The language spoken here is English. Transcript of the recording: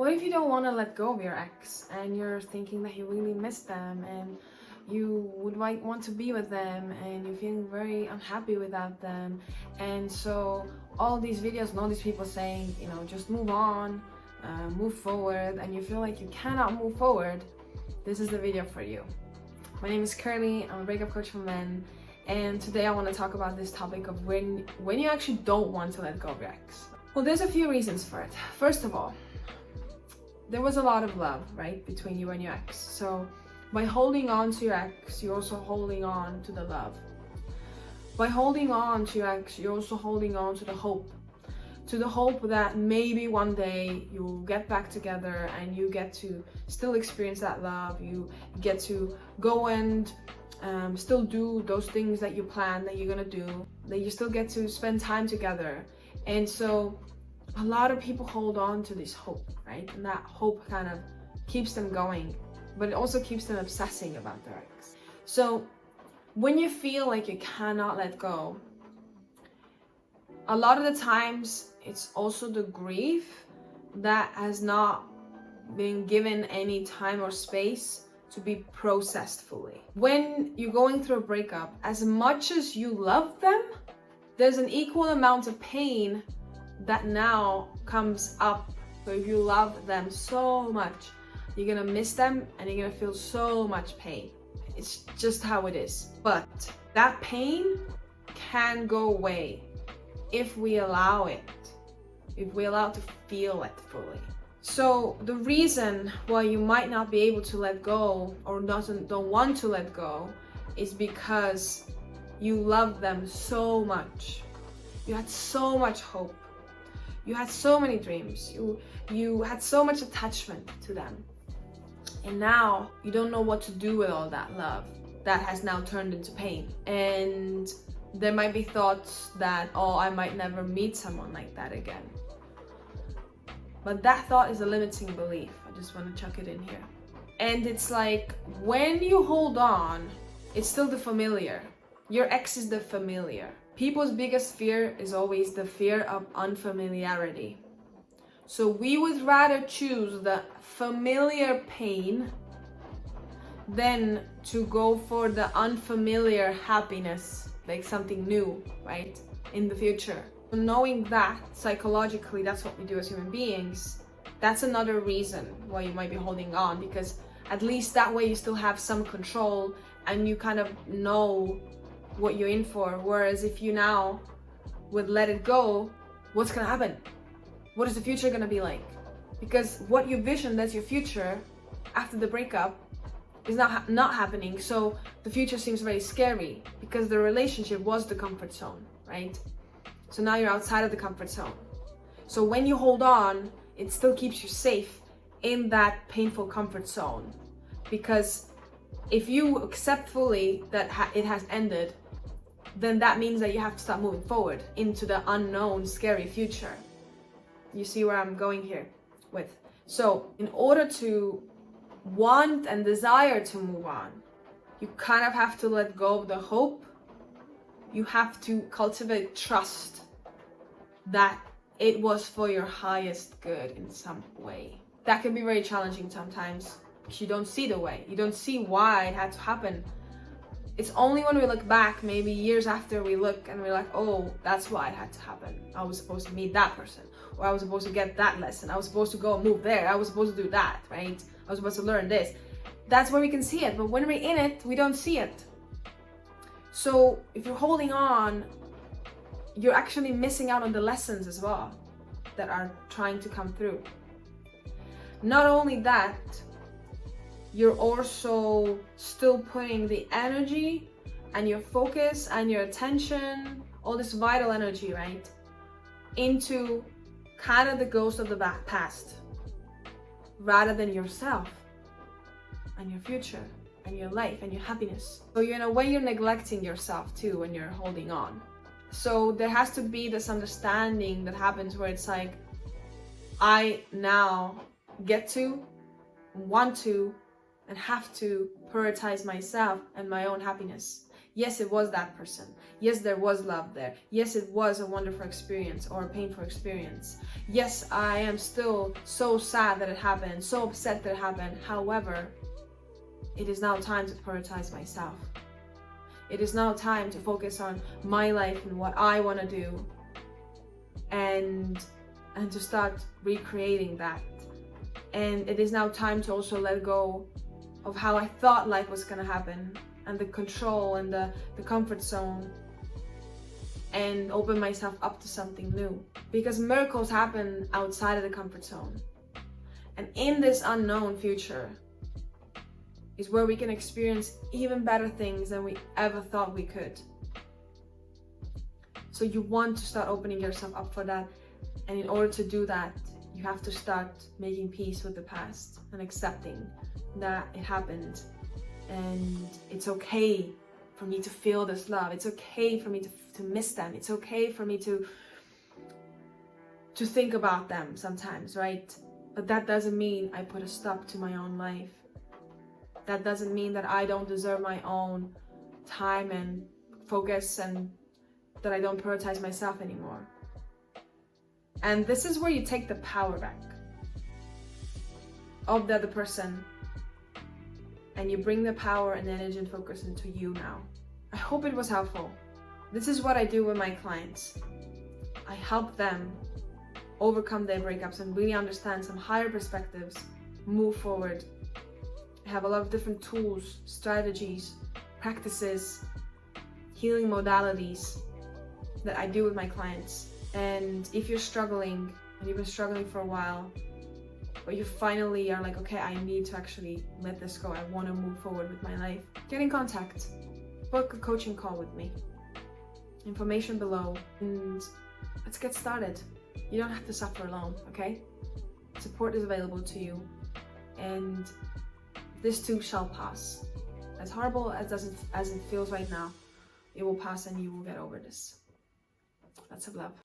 What if you don't want to let go of your ex and you're thinking that you really miss them and you would want to be with them and you're feeling very unhappy without them, and so all these videos and all these people saying, you know, just move on, move forward, and you feel like you cannot move forward, this is the video for you. My name is Curly, I'm a breakup coach for men, and today I want to talk about this topic of when you actually don't want to let go of your ex. Well, there's a few reasons for it. First of all, there was a lot of love, right, between you and your ex. So by holding on to your ex, you're also holding on to the love. By holding on to your ex, you're also holding on to the hope that maybe one day you'll get back together and you get to still experience that love. You get to go and still do those things that you plan that you're gonna do, that you still get to spend time together. And so a lot of people hold on to this hope, right? And that hope kind of keeps them going, but it also keeps them obsessing about their ex. So when you feel like you cannot let go, a lot of the times it's also the grief that has not been given any time or space to be processed fully. When you're going through a breakup, as much as you love them, there's an equal amount of pain that now comes up. So if you love them so much, you're gonna miss them and you're gonna feel so much pain. It's just how it is. But that pain can go away if we allow it, if we allow to feel it fully. So the reason why you might not be able to let go or don't want to let go is because you love them so much. You had so much hope. You had so many dreams. You had so much attachment to them. And now you don't know what to do with all that love that has now turned into pain. And there might be thoughts that, oh, I might never meet someone like that again. But that thought is a limiting belief. I just want to chuck it in here. And it's like, when you hold on, it's still the familiar. Your ex is the familiar. People's biggest fear is always the fear of unfamiliarity. So we would rather choose the familiar pain than to go for the unfamiliar happiness, like something new, right, in the future. Knowing that psychologically, that's what we do as human beings, that's another reason why you might be holding on, because at least that way you still have some control and you kind of know what you're in for. Whereas if you now would let it go, what's gonna happen? What is the future gonna be like? Because what you visioned as your future after the breakup is not happening. So the future seems very scary because the relationship was the comfort zone, right? So now you're outside of the comfort zone. So when you hold on, it still keeps you safe in that painful comfort zone. Because if you accept fully that it has ended, then that means that you have to start moving forward into the unknown, scary future. You see where I'm going here with? So in order to want and desire to move on, you kind of have to let go of the hope. You have to cultivate trust that it was for your highest good in some way. That can be very challenging sometimes because you don't see the way. You don't see why it had to happen. It's only when we look back, maybe years after, we look and we're like, oh, that's why it had to happen. I was supposed to meet that person, or I was supposed to get that lesson. I was supposed to go and move there. I was supposed to do that, right? I was supposed to learn this. That's where we can see it. But when we're in it, we don't see it. So if you're holding on, you're actually missing out on the lessons as well that are trying to come through. Not only that, you're also still putting the energy and your focus and your attention, all this vital energy, right, into kind of the ghost of the past, rather than yourself and your future and your life and your happiness. So in a way, you're neglecting yourself too when you're holding on. So there has to be this understanding that happens where it's like, I now get to, want to, and have to prioritize myself and my own happiness. Yes, it was that person. Yes, there was love there. Yes, it was a wonderful experience or a painful experience. Yes, I am still so sad that it happened, so upset that it happened. However, it is now time to prioritize myself. It is now time to focus on my life and what I want to do, and to start recreating that. And it is now time to also let go of how I thought life was going to happen, and the control and the comfort zone, and open myself up to something new. Because miracles happen outside of the comfort zone. And in this unknown future is where we can experience even better things than we ever thought we could. So you want to start opening yourself up for that. And in order to do that, you have to start making peace with the past and accepting that it happened. And it's okay for me to feel this love. It's okay for me to miss them. It's okay for me to think about them sometimes, right? But that doesn't mean I put a stop to my own life. That doesn't mean that I don't deserve my own time and focus, and that I don't prioritize myself anymore. And this is where you take the power back of the other person, and you bring the power and energy and focus into you now. I hope it was helpful. This is what I do with my clients. I help them overcome their breakups and really understand some higher perspectives, move forward. I have a lot of different tools, strategies, practices, healing modalities that I do with my clients. And if you're struggling, and you've been struggling for a while, but you finally are like, okay, I need to actually let this go. I want to move forward with my life. Get in contact. Book a coaching call with me. Information below. And let's get started. You don't have to suffer alone, okay? Support is available to you. And this too shall pass. As horrible as it feels right now, it will pass and you will get over this. Lots of love.